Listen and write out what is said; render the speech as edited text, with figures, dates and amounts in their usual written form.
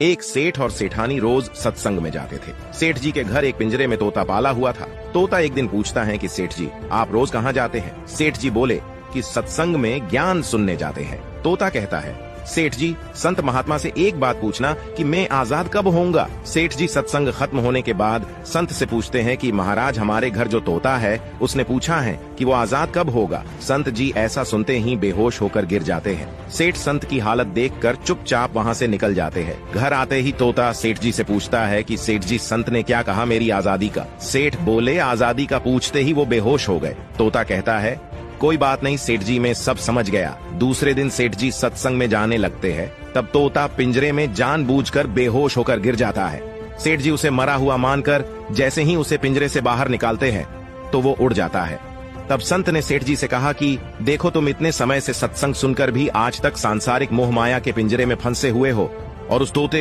एक सेठ और सेठानी रोज सत्संग में जाते थे। सेठ जी के घर एक पिंजरे में तोता पाला हुआ था। तोता एक दिन पूछता है कि सेठ जी, आप रोज कहाँ जाते हैं? सेठ जी बोले कि सत्संग में ज्ञान सुनने जाते हैं। तोता कहता है, सेठ जी, संत महात्मा से एक बात पूछना कि मैं आजाद कब होऊंगा? सेठ जी सत्संग खत्म होने के बाद संत से पूछते हैं कि महाराज, हमारे घर जो तोता है उसने पूछा है कि वो आजाद कब होगा। संत जी ऐसा सुनते ही बेहोश होकर गिर जाते हैं। सेठ संत की हालत देखकर चुपचाप वहाँ से निकल जाते हैं। घर आते ही तोता सेठ जी से पूछता है कि सेठ जी, संत ने क्या कहा मेरी आजादी का? सेठ बोले, आजादी का पूछते ही वो बेहोश हो गए। तोता कहता है, कोई बात नहीं सेठ जी, मैं सब समझ गया। दूसरे दिन सेठ जी सत्संग में जाने लगते हैं। तब तोता पिंजरे में जानबूझकर बेहोश होकर गिर जाता है। सेठ जी उसे मरा हुआ मानकर जैसे ही उसे पिंजरे से बाहर निकालते हैं तो वो उड़ जाता है। तब संत ने सेठ जी से कहा कि देखो, तुम इतने समय से सत्संग सुनकर भी आज तक सांसारिक मोह माया के पिंजरे में फंसे हुए हो और उस तोते